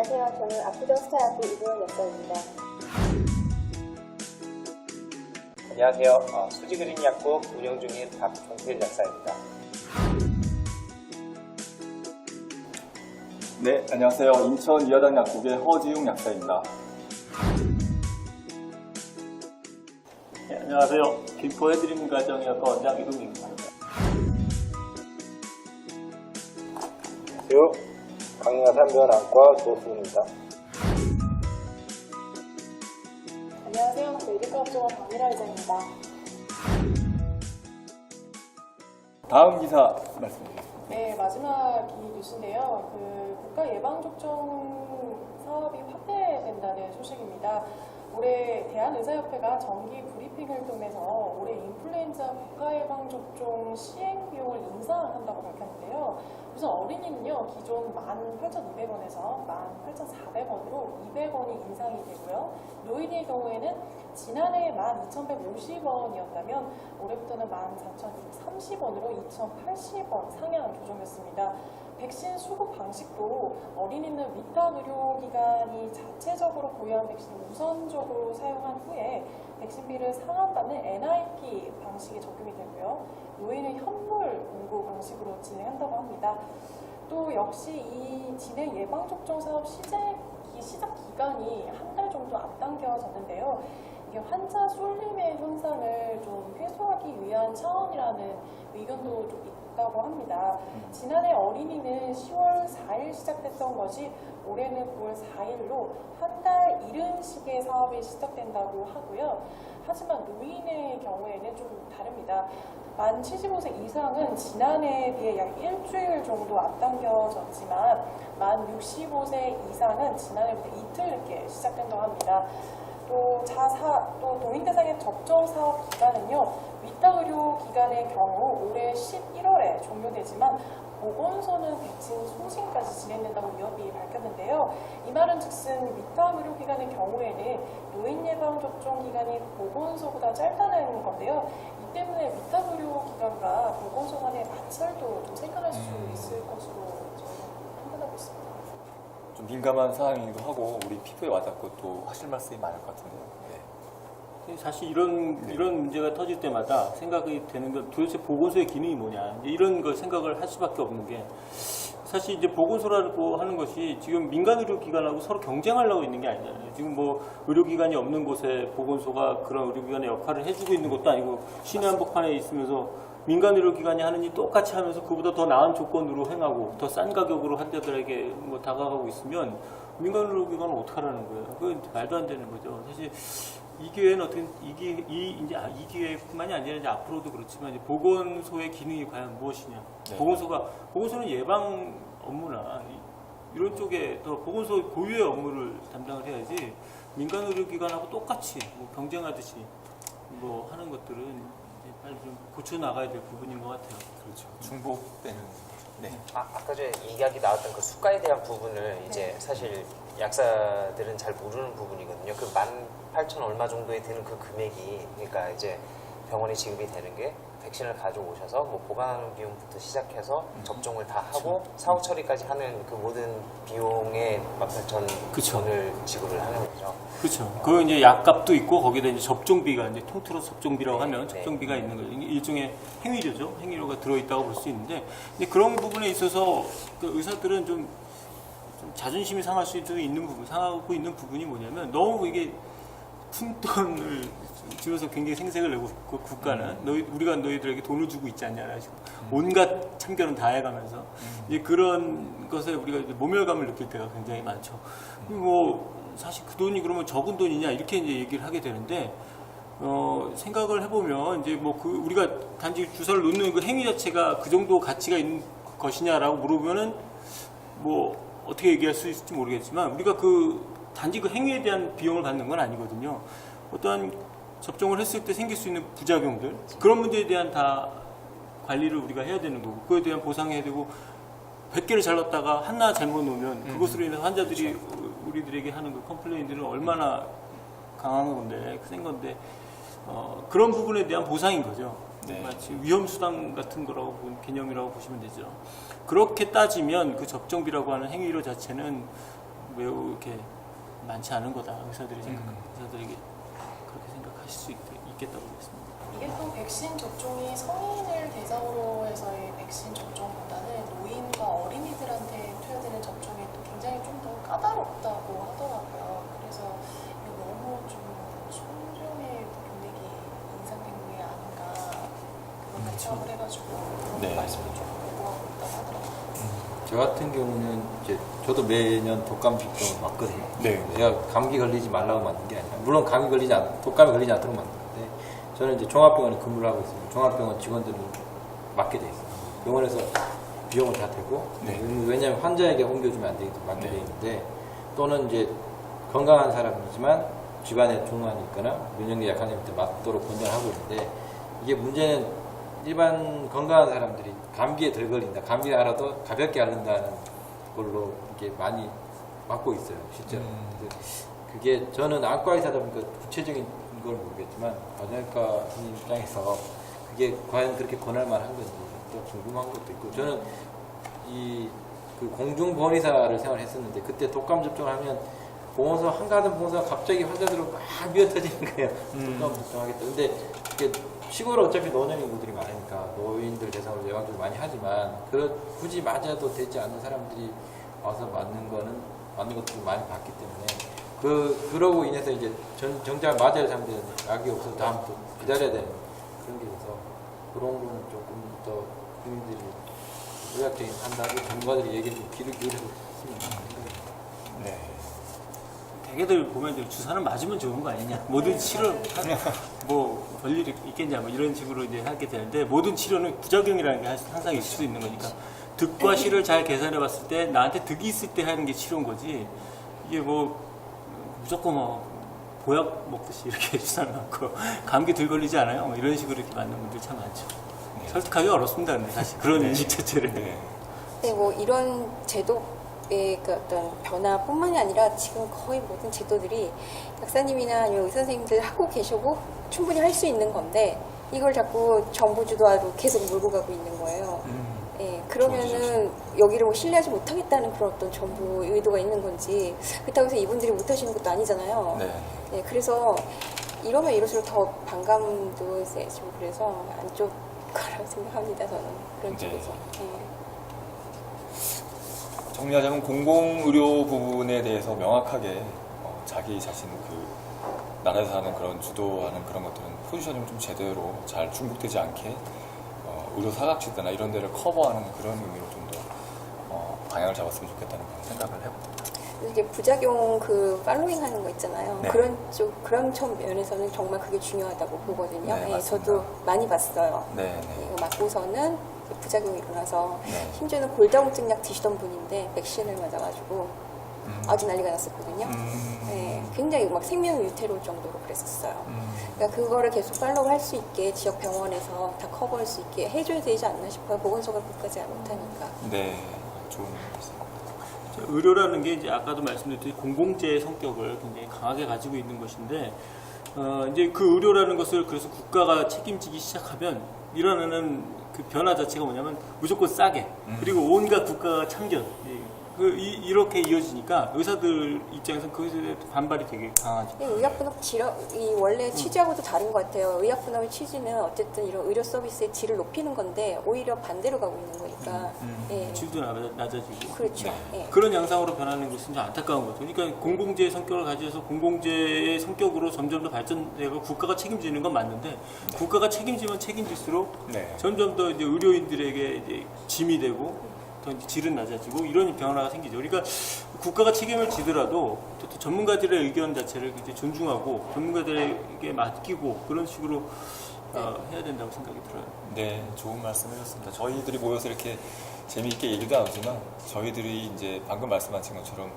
안녕하세요. 저는 압구정 스타약국 이도현 약사입니다. 안녕하세요. 수지그린 약국 운영 중인 박종필 약사입니다. 네, 안녕하세요. 인천 이하당 약국의 허지웅 약사입니다. 네, 안녕하세요. 김포해드림 가정의학과 원장 이동민입니다. 안녕하세요. 강릉아산병원안과 노수입니다. 안녕하세요. 메디카업종원 박미라 의장입니다. 다음 기사 말씀드리겠습니다. 네, 마지막 이 뉴스인데요. 국가 예방접종 사업이 확대된다는 소식입니다. 올해 대한의사협회가 정기 브리핑을 통해서 올해 인플루엔자 국가예방접종 시행 비용을 인상한다고 밝혔는데요. 우선 어린이는요, 기존 18,200원에서 18,400원으로 200원이 인상이 되고요. 노인의 경우에는 지난해 12,150원이었다면 올해부터는 14,030원으로 2,080원 상향 조정했습니다. 백신 수급 방식도 어린이는 위탁 의료기관이 자체적으로 보유한 백신을 우선적으로 사용한 후에 백신비를 상환받는 NIP 방식이 적용이 되고요. 노인은 현물 공고 방식으로 진행한다고 합니다. 또 역시 이 진행 예방접종 사업 시작 기간이 한 달 정도 앞당겨졌는데요. 이게 환자 쏠림의 현상을 좀 해소하기 위한 차원이라는 의견도 좀 있다고 합니다. 지난해 어린이는 10월 4일 시작됐던 것이 올해는 9월 4일로 한 달 이른 시기에 사업이 시작된다고 하고요. 하지만 노인의 경우에는 좀 다릅니다. 만 75세 이상은 지난해에 비해 약 일주일 정도 앞당겨졌지만 만 65세 이상은 지난해보다 이틀 늦게 시작된다고 합니다. 또 동인 대상의 접종 사업 기간은요, 위탁 의료 기관의 경우 올해 11월에 종료되지만 보건소는 백신 소진까지 진행된다고 위협이 밝혔는데요. 이 말은 즉슨 위탁 의료 기관의 경우에는 노인 예방 접종 기간이 보건소보다 짧다는 건데요. 이 때문에 위탁 의료 기관과 보건소 간의 마찰도 좀 생겨날 수 있을 것으로 저는 판단하고 있습니다. 좀 민감한 사항이기도 하고 우리 피부에 와닿고 또 하실 말씀이 많을 것 같은데요. 네. 사실 이런 문제가 터질 때마다 생각이 되는 건 도대체 보건소의 기능이 뭐냐, 이런 걸 생각을 할 수밖에 없는 게, 사실 이제 보건소라고 하는 것이 지금 민간 의료기관하고 서로 경쟁하려고 있는 게 아니잖아요. 지금 뭐 의료기관이 없는 곳에 보건소가 그런 의료기관의 역할을 해주고 있는 것도 아니고 신의 한복판에 있으면서 민간 의료기관이 하는 일 똑같이 하면서 그보다 더 나은 조건으로 행하고 더 싼 가격으로 환자들에게 뭐 다가가고 있으면 민간 의료기관은 어떻게 하라는 거예요? 그건 말도 안 되는 거죠. 사실 이 기회는 어떻게 이 기회뿐만이 아니라 이제 앞으로도 그렇지만 이제 보건소의 기능이 과연 무엇이냐? 네. 보건소는 예방 업무나 이런 쪽에 더 보건소 고유의 업무를 담당을 해야지 민간 의료기관하고 똑같이 뭐 경쟁하듯이 뭐 하는 것들은 이제 빨리 좀 고쳐 나가야 될 부분인 것 같아요. 그렇죠. 중복되는 거죠. 네. 아까 전에 이야기 나왔던 그 수가에 대한 부분을 이제 사실 약사들은 잘 모르는 부분이거든요. 그 18,000 얼마 정도에 드는 그 금액이, 그러니까 이제 병원에 지급이 되는 게 백신을 가져오셔서 뭐 보관하는 비용부터 시작해서 접종을 다 하고 사후 처리까지 하는 그 모든 비용에 18,000원을 지급을 하는 거죠. 그렇죠. 그 이제 약값도 있고 거기다 이제 접종비가 이제 통틀어 접종비라고 네, 하면 네. 접종비가 있는 거죠. 일종의 행위료죠. 행위료가 들어있다고 볼 수 있는데, 근데 그런 부분에 있어서 그 의사들은 좀 자존심이 상할 수도 있는 부분, 상하고 있는 부분이 뭐냐면 너무 이게 푼돈을 주면서 굉장히 생색을 내고 있고, 국가는 우리가 너희들에게 돈을 주고 있지 않냐, 지금 온갖 참견은 다 해가면서 이제 그런 것에 우리가 이제 모멸감을 느낄 때가 굉장히 많죠. 뭐 사실 그 돈이 그러면 적은 돈이냐 이렇게 이제 얘기를 하게 되는데, 생각을 해보면 이제 뭐 우리가 단지 주사를 놓는 그 행위 자체가 그 정도 가치가 있는 것이냐라고 물어보면은 뭐 어떻게 얘기할 수 있을지 모르겠지만, 우리가 단지 그 행위에 대한 비용을 받는 건 아니거든요. 어떠한 접종을 했을 때 생길 수 있는 부작용들, 그런 문제에 대한 다 관리를 우리가 해야 되는 거고, 그거에 대한 보상해야 되고, 100개를 잘랐다가 하나 잘못 놓으면 그것으로 인해서 환자들이 우리들에게 하는 그 컴플레인들은 얼마나 강한 건데, 센 건데, 그런 부분에 대한 보상인 거죠. 네. 마치 위험수당 같은 거라고 개념이라고 보시면 되죠. 그렇게 따지면 그 접종비라고 하는 행위료 자체는 매우 이렇게 많지 않은 거다. 의사들에게 그렇게 생각하실 수 있겠다고 보겠습니다. 이게 또 백신 접종이 성인을 대상으로 해서의 백신 접종보다는 노인과 어린이들한테 투여되는 접종이 또 굉장히 좀 더 까다롭다고 하더라고요. 그래서 이거 너무 좀 소량의 금액이 인상된 게 아닌가 그런 관찰을 해가지고 그런 네. 말씀을 좀 요구하고 있다고 하더라고요. 저 같은 경우는 이제 저도 매년 독감 접종을 맞거든요. 네. 제가 감기 걸리지 말라고 맞는 게 아니라 물론 감기 걸리지 독감에 걸리지 않도록 맞는 건데 저는 이제 종합병원에 근무를 하고 있습니다. 종합병원 직원들은 맞게 돼 있어요. 병원에서 비용을 다 대고 네. 왜냐하면 환자에게 옮겨주면 안 되기 때문에 맞게 네. 돼 있는데 또는 이제 건강한 사람이지만 집안에 중환이 있거나 면역력이 약한 사람한테 맞도록 권장하고 있는데 이게 문제는 일반 건강한 사람들이 감기에 덜 걸린다. 감기가 알아도 가볍게 앓는다는 걸로 이게 많이 맞고 있어요. 실제로. 그게 저는 안과 의사다 보니까 구체적인 걸 모르겠지만 가정의과 선생님 입장에서 그게 과연 그렇게 권할 만한 건지 또 궁금한 것도 있고 저는 그 공중보건의사를 생활했었는데 그때 독감 접종을 하면 보건소 한가득 보건소가 갑자기 환자들로 막 미어터지는 거예요. 독감 접종하겠다. 근데 그게 시골 어차피 노년 인구들이 많으니까 노인들 대상으로 예방접종 많이 하지만 굳이 맞아도 되지 않는 사람들이 와서 맞는 것들을 많이 봤기 때문에 그러고 인해서 이제 정작 맞아야 할 사람들은 약이 없어서 다음부터 기다려야 되는 그런 게 있어서 그런 거는 조금 더 국민들이 의학적인 판단을 전문가들이 얘기를 좀 귀를 기울여서 했으면 생각합니다. 네. 대개들 보면 이제 주사는 맞으면 좋은 거 아니냐. 모든 치료 뭐 별일이 있겠냐 뭐 이런 식으로 이제 하게 되는데 모든 치료는 부작용이라는 게 항상 있을 수 있는 거니까 득과 실을 잘 계산해 봤을 때 나한테 득이 있을 때 하는 게 치료인 거지. 이게 뭐 무조건 뭐 보약 먹듯이 이렇게 주사를 맞고 감기 들 걸리지 않아요. 뭐 이런 식으로 이렇게 맞는 분들 참 많죠. 설득하기 어렵습니다. 근데 사실 그런 인식 자체를. 네. 네, 뭐 이런 제도의 그 어떤 변화뿐만이 아니라 지금 거의 모든 제도들이 약사님이나 아니면 의사 선생님들 하고 계시고 충분히 할 수 있는 건데 이걸 자꾸 정부 주도하로 계속 몰고 가고 있는 거예요. 예, 그러면은 여기를 뭐 신뢰하지 못하겠다는 그런 어떤 정부 의도가 있는 건지 그렇다고 해서 이분들이 못하시는 것도 아니잖아요. 네. 예, 그래서 이러면 이럴수록 더 반감도 세지고 그래서 안쪽 거라고 생각합니다. 저는 그런 네. 쪽에서. 예. 정리하자면 공공의료 부분에 대해서 명확하게 자기 자신 나라에서 하는 그런 주도하는 그런 것들은 포지셔닝을 좀 제대로 잘 중복되지 않게 의료 사각지대나 이런 데를 커버하는 그런 의미로 좀 더 방향을 잡았으면 좋겠다는 그런 생각을 해봅니다. 이제 부작용 팔로잉 하는 거 있잖아요. 네. 그런 면에서는 정말 그게 중요하다고 보거든요. 네, 예, 맞습니다. 저도 많이 봤어요. 네, 예, 이거 맞고서는 부작용이 일어나서 네. 심지어는 골다공증 약 드시던 분인데 백신을 맞아가지고 아주 난리가 났었거든요. 예, 굉장히 막 생명이 위태로울 정도로 그랬었어요. 그러니까 그거를 계속 팔로우 할 수 있게 지역 병원에서 다 커버할 수 있게 해줘야 되지 않나 싶어요. 보건소가 그것까지 못하니까. 네, 좋은 말씀. 의료라는 게 이제 아까도 말씀드렸듯이 공공재의 성격을 굉장히 강하게 가지고 있는 것인데 이제 그 의료라는 것을 그래서 국가가 책임지기 시작하면 일어나는 그 변화 자체가 뭐냐면 무조건 싸게 그리고 온갖 국가가 참견 이렇게 이어지니까 의사들 입장에서는 그것에 대해 반발이 되게 강하죠. 의약분업 이 원래 취지하고도 다른 것 같아요. 의약분업의 취지는 어쨌든 이런 의료 서비스의 질을 높이는 건데 오히려 반대로 가고 있는 거니까. 예. 질도 낮아지고. 그렇죠. 예. 그런 양상으로 변하는 것은 좀 안타까운 거죠. 그러니까 공공재의 성격을 가져서 공공재의 성격으로 점점 더 발전되고 국가가 책임지는 건 맞는데 국가가 책임지면 책임질수록 네. 점점 더 이제 의료인들에게 이제 짐이 되고 더 이제 질은 낮아지고 이런 변화가 생기죠. 그러니까 국가가 책임을 지더라도 또 전문가들의 의견 자체를 이제 존중하고 전문가들에게 맡기고 그런 식으로 해야 된다고 생각이 들어요. 네, 좋은 말씀 해주셨습니다. 저희들이 모여서 이렇게 재미있게 얘기도 나누지만 저희들이 이제 방금 말씀하신 것처럼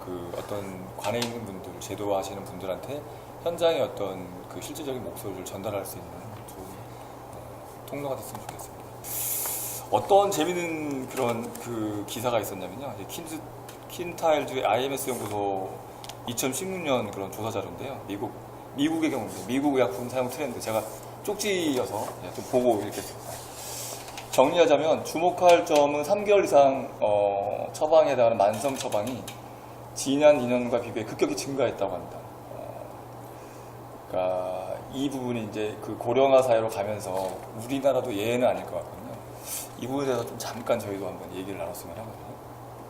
그 어떤 관에 있는 분들, 제도하시는 분들한테 현장의 어떤 그 실질적인 목소리를 전달할 수 있는 좋은 통로가 됐으면 좋겠습니다. 어떤 재미있는 그런 그 기사가 있었냐면요. 킨타일즈의 IMS 연구소 2016년 그런 조사 자료인데요. 미국의 경우입니다. 미국 의약품 사용 트렌드. 제가 쪽지여서 좀 보고 이렇게 정리하자면 주목할 점은 3개월 이상 처방에 해당하는 만성 처방이 지난 2년과 비교해 급격히 증가했다고 합니다. 그러니까 이 부분이 이제 그 고령화 사회로 가면서 우리나라도 예외는 아닐 것 같거든요. 이 부분에 대해서 좀 잠깐 저희도 한번 얘기를 나눴으면 하거든요.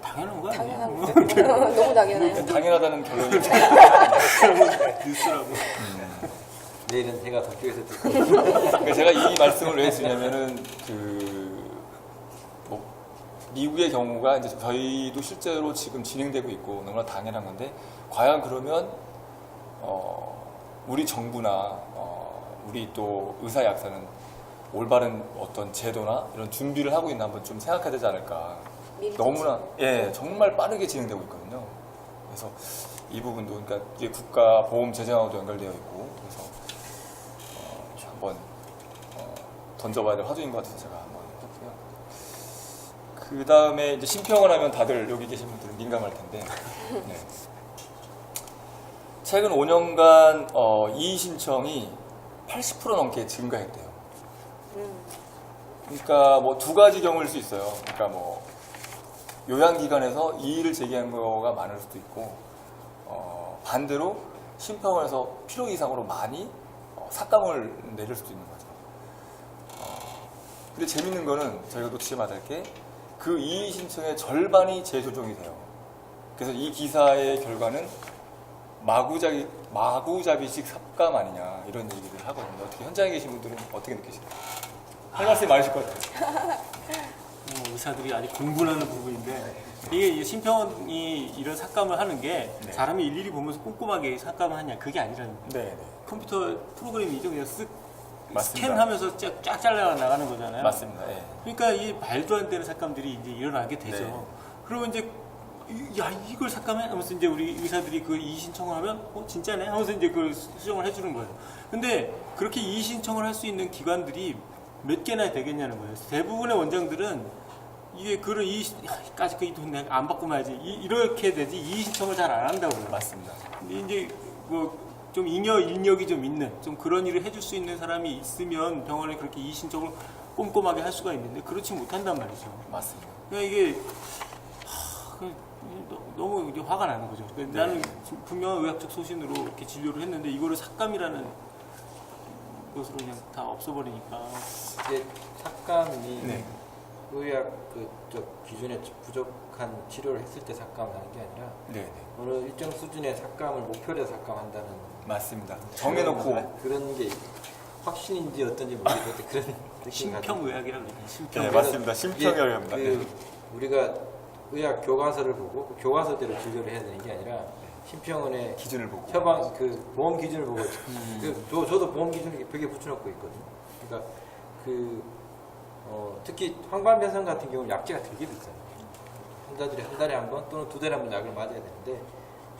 당연한 거 아니에요? 당연한 너무 당연해요. 당연하다는 결론이 뉴스라고. 내일은 해가 서쪽에서 뜨고 그러니까 제가 이 말씀을 왜 드리냐면은 뭐 미국의 경우가 이제 저희도 실제로 지금 진행되고 있고 너무나 당연한 건데 과연 그러면 우리 정부나 우리 또 의사 약사는 올바른 어떤 제도나 이런 준비를 하고 있나 한번 좀 생각해야 되지 않을까. 너무나 정말 빠르게 진행되고 있거든요. 그래서 이 부분도 그러니까 이게 국가 보험 재정하고도 연결되어 있고 그래서 한번 던져봐야 될 화두인 것 같아서 제가 한번 했고요. 그 다음에 이제 심평을 하면 다들 여기 계신 분들은 민감할 텐데 네. 최근 5년간 이의 신청이 80% 넘게 증가했대요. 그러니까 뭐 두 가지 경우일 수 있어요. 그러니까 뭐 요양기관에서 이의를 제기한 거가 많을 수도 있고 반대로 심평을 해서 필요 이상으로 많이 삭감을 내릴 수도 있는 거죠. 근데 재밌는 거는 저희가 놓치지 말아야 할 게 그 이의 신청의 절반이 재조정이 돼요. 그래서 이 기사의 결과는 마구잡이식 삭감 아니냐 이런 얘기를 하거든요. 어떻게 현장에 계신 분들은 어떻게 느끼시나요? 할 말씀이 많으실 것 같아요. 의사들이 아직 공부하는 부분인데 이게 심평이 이런 삭감을 하는 게 네. 사람이 일일이 보면서 꼼꼼하게 삭감을 하냐 그게 아니라는 거예요. 네. 컴퓨터 프로그램이죠. 그냥 쓱 맞습니다. 스캔하면서 쫙 잘라 나가는 거잖아요. 맞습니다. 예. 그러니까 이 말도 안 되는 삭감들이 이제 일어나게 되죠. 네. 그러면 이제 야 이걸 삭감해? 하면서 이제 우리 의사들이 그 이의 신청을 하면 진짜네? 하면서 이제 그걸 수정을 해주는 거예요. 근데 그렇게 이의 신청을 할 수 있는 기관들이 몇 개나 되겠냐는 거예요. 대부분의 원장들은 이게 그런 이까지 그 돈 내가 안 받고 말지 이렇게 되지 이의 신청을 잘 안 한다고요. 맞습니다. 근데 이제 뭐 좀 잉여 인력이 좀 있는 좀 그런 일을 해줄 수 있는 사람이 있으면 병원에 그렇게 이의 신청을 꼼꼼하게 할 수가 있는데 그렇지 못한단 말이죠. 맞습니다. 그러니까 이게 너무 이제 화가 나는 거죠. 그러니까 나는 분명 의학적 소신으로 이렇게 진료를 했는데 이거를 삭감이라는 것으로 그냥 다 없어버리니까. 이제 삭감이 네. 의학 기준에 부족한 치료를 했을 때 삭감을 하는 게 아니라 네. 어느 일정 수준의 삭감을 목표로 해서 삭감한다는 맞습니다. 정해놓고 그런 게 확신인지 어떤지 모르겠는데 그런 느낌 심평의학이라고 그래요. 심평. 네, 맞습니다. 심평이라고 합니다. 네. 우리가 의학 교과서를 보고 그 교과서대로 진료를 해야 되는 게 아니라 심평원의 기준을 보고 처방 보험 기준을 보고 저도 보험 기준을 벽에 붙여놓고 있거든요. 그러니까 특히 황반변성 같은 경우는 약제가 되게 비싸요. 환자들이 한 달에 한 번 또는 두 달에 한 번 약을 맞아야 되는데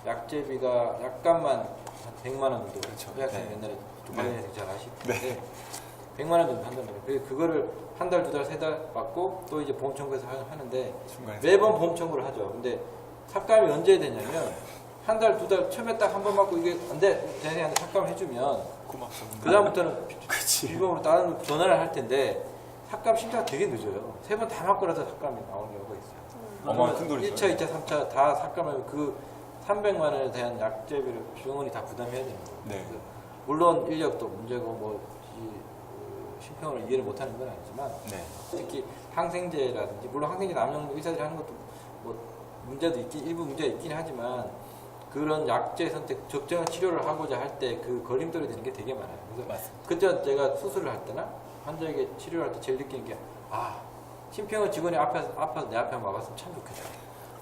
약제비가 약값만 한 100만 원 정도. 그렇죠. 의학생 네. 옛날에 조관장에서 잘 아실 네. 텐데 100만 원 정도 한단 말이에요. 그래서 그거를 한 달, 두 달, 세 달 받고 또 이제 보험 청구해서 하는데 중간에서. 매번 보험 청구를 하죠. 근데 삭감이 언제 되냐면 한 달, 두 달 처음에 딱 한 번 받고 이게 안 돼. 대행한테 삭감을 해주면 고맙죠. 그다음부터는 일본으로 다른 전화를 할 텐데 삭감 심사가 되게 늦어요. 세 번 다 맞고 나서 삭감이 나오는 경우가 있어요. 어마어마한 큰 돈이죠. 1차, 2차, 3차 다 삭감하면 그 300만 원에 대한 약제비를 병원이 다 부담해야 되는 거예요. 네. 그래서 물론 인력도 문제고 심평을 이해를 못하는 건 아니지만 네. 특히 항생제라든지 물론 항생제 남용 의사들이 하는 것도 뭐 문제도 일부 문제가 있긴 하지만 그런 약제 선택 적정한 치료를 하고자 할 때 그 걸림돌이 되는 게 되게 많아요. 그래서 맞습니다. 그때 제가 수술을 할 때나 환자에게 치료를 할 때 제일 느끼는 게 심평원 직원이 아파서 내 앞에 와봤으면 참 좋겠다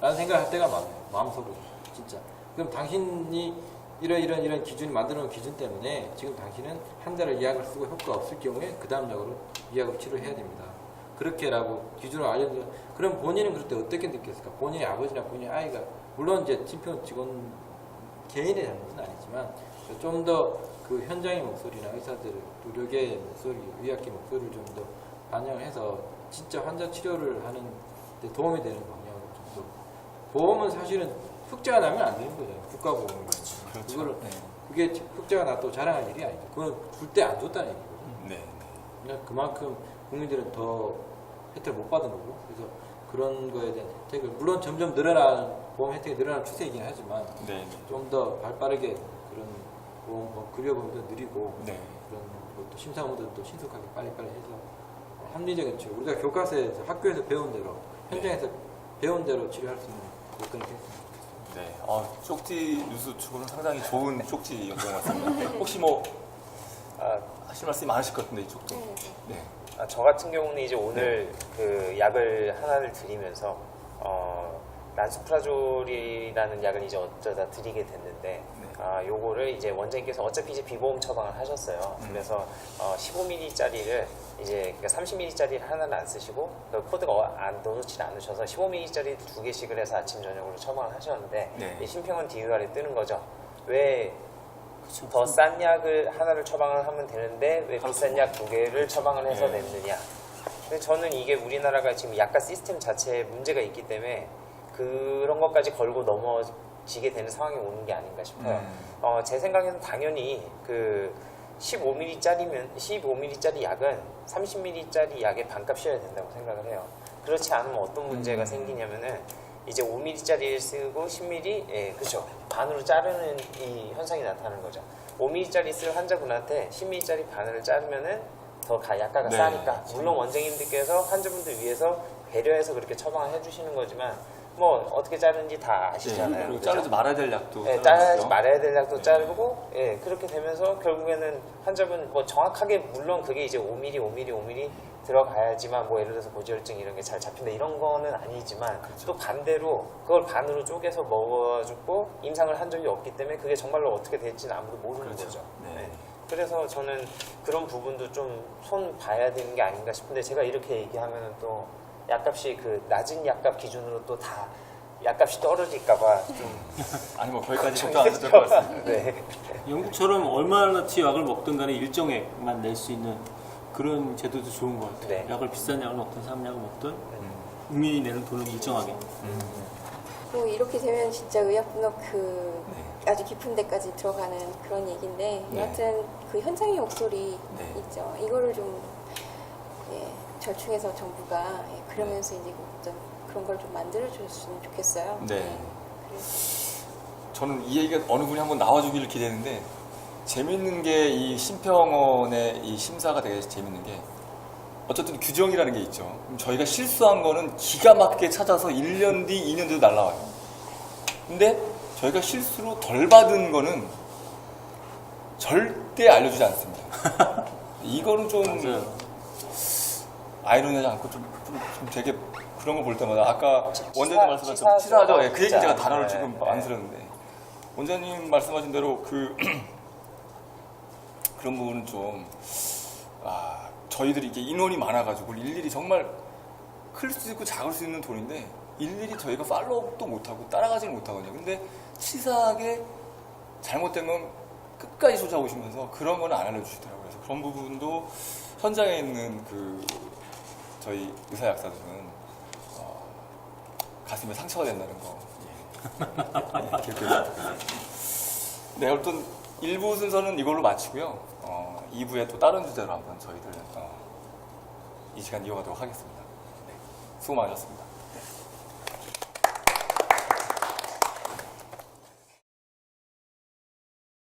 라는 생각을 할 때가 많아요. 마음속으로 진짜. 그럼 당신이 이런 기준이 만들어 놓은 기준 때문에 지금 당신은 한 달을 예약을 쓰고 효과가 없을 경우에 그 다음 약으로 이 약을 치료해야 됩니다. 그렇게라고 기준을 알려주면 그럼 본인은 그럴 때 어떻게 느꼈을까? 본인의 아버지나 본인의 아이가 물론 이제 심평원 직원 개인의 잘못은 아니지만 좀 더 그 현장의 목소리나 의사들, 의료계의 목소리, 의학계 목소리를 좀 더 반영을 해서 진짜 환자 치료를 하는 데 도움이 되는 방향으로 좀 더 보험은 사실은 흑자가 나면 안 되는 거잖아요. 국가보험은. 그렇죠. 그거를 네. 그게 흑자가 나도 자랑할 일이 아니죠. 그건 줄 때 안 줬다는 얘기거든요. 네. 그냥 그만큼 국민들은 더 혜택을 못 받은 거고 그래서 그런 거에 대한 혜택을 물론 점점 늘어나는 보험 혜택이 늘어나는 추세이긴 하지만 네. 좀 더 발빠르게 그런 보험 급여 범위도 느리고 네. 그런 것도 심사 검사도 신속하게 빨리빨리 해서 합리적인 치료. 우리가 교과서에서 학교에서 배운 대로 현장에서 배운 대로 치료할 수 있는 그런 게 네. 쪽지 뉴스 축구는 상당히 좋은 쪽지였던 것 같습니다. 혹시 뭐 하실 말씀이 많으실 것 같은데 이쪽도. 네. 저 같은 경우는 이제 오늘 그 약을 하나를 드리면서 란수프라졸이라는 약을 이제 어쩌다 드리게 됐는데 요거를 이제 원장님께서 어차피 이제 비보험 처방을 하셨어요. 그래서 15ml짜리를 이제 그러니까 30ml짜리를 하나는 안 쓰시고 코드가 안 넣어놓지 않으셔서 15ml짜리 2개씩을 해서 아침 저녁으로 처방을 하셨는데 네. 이 심평원 DUR에 뜨는 거죠. 왜 더 싼 약을 하나를 처방을 하면 되는데 왜 비싼 약 2개를 처방을 해서 네. 냈느냐. 근데 저는 이게 우리나라가 지금 약값 시스템 자체에 문제가 있기 때문에 그런 것까지 걸고 넘어지게 되는 상황이 오는 게 아닌가 싶어요. 제 생각에는 당연히 그 15ml짜리 약은 30ml짜리 약의 반값이어야 된다고 생각을 해요. 그렇지 않으면 어떤 문제가 생기냐면은 이제 5ml짜리를 쓰고 10ml, 예, 그렇죠. 반으로 자르는 이 현상이 나타나는 거죠. 5ml짜리 쓸 환자분한테 10ml짜리 반을 자르면은 더 약가가 네. 싸니까. 물론 원장님들께서 환자분들 위해서 배려해서 그렇게 처방을 해주시는 거지만 뭐 어떻게 자르는지 다 아시잖아요. 그리고 그죠? 자르지 말아야 될 약도 예, 잘라주죠. 자르지 말아야 될 약도 네. 자르고, 예, 그렇게 되면서 결국에는 환자분 뭐 정확하게 물론 그게 이제 5mm 들어가야지만 뭐 예를 들어서 고지혈증 이런 게 잘 잡힌다 이런 거는 아니지만 그렇죠. 또 반대로 그걸 반으로 쪼개서 먹어주고 임상을 한 적이 없기 때문에 그게 정말로 어떻게 될지는 아무도 모르는 그렇죠. 거죠. 네. 그래서 저는 그런 부분도 좀 손 봐야 되는 게 아닌가 싶은데 제가 이렇게 얘기하면은 또 약값이 그 낮은 약값 기준으로 또 다 약값이 떨어질까봐 좀 아니 뭐 거기까지 걱정 안 해도 될 것 같습니다. 네. 영국처럼 얼마나치 약을 먹든 간에 일정액만 낼 수 있는 그런 제도도 좋은 것 같아요. 네. 약을 비싼 약을 먹든 싼 약을 먹든 국민이 내는 돈을 일정하게. 뭐 이렇게 되면 진짜 의약분업 그 아주 깊은 데까지 들어가는 그런 얘기인데 네. 여하튼 그 현장의 목소리 네. 있죠. 이거를 좀 절충해서 정부가 그러면서 이제 어떤 그런 걸 좀 만들어줬으면 좋겠어요. 네. 그래서 저는 이 얘기가 어느 분이 한번 나와주기를 기대했는데 재밌는 게 이 심평원의 이 심사가 되게 재밌는 게 어쨌든 규정이라는 게 있죠. 그럼 저희가 실수한 거는 기가 막히게 찾아서 1년 뒤, 2년 뒤도 날라와요. 근데 저희가 실수로 덜 받은 거는 절대 알려주지 않습니다. 이거는 좀 맞아요. 아이러니하지 않고 좀 되게 그런 거 볼 때마다 아까 치사- 원장님 말씀하신 치사하죠. 치사하죠. 예, 그 얘기 진짜. 제가 단어를 네, 지금 네. 안 쓰렸는데 원장님 말씀하신 대로 그런 부분은 좀 저희들이 이게 인원이 많아가지고 일일이 정말 클 수 있고 작을 수 있는 돈인데 일일이 저희가 팔로우도 못하고 따라가지는 못하거든요. 근데 치사하게 잘못된 건 끝까지 쫓아오시면서 그런 건 안 알려주시더라고요. 그래서 그런 부분도 현장에 있는 저희 의사 약사들은 가슴에 상처가 된다는 거. 예. 기억해 주세요. 네, 어떤 1부 순서는 이걸로 마치고요. 2부에 또 다른 주제로 한번 저희들 이 시간 이어가도록 하겠습니다. 네, 수고 많으셨습니다.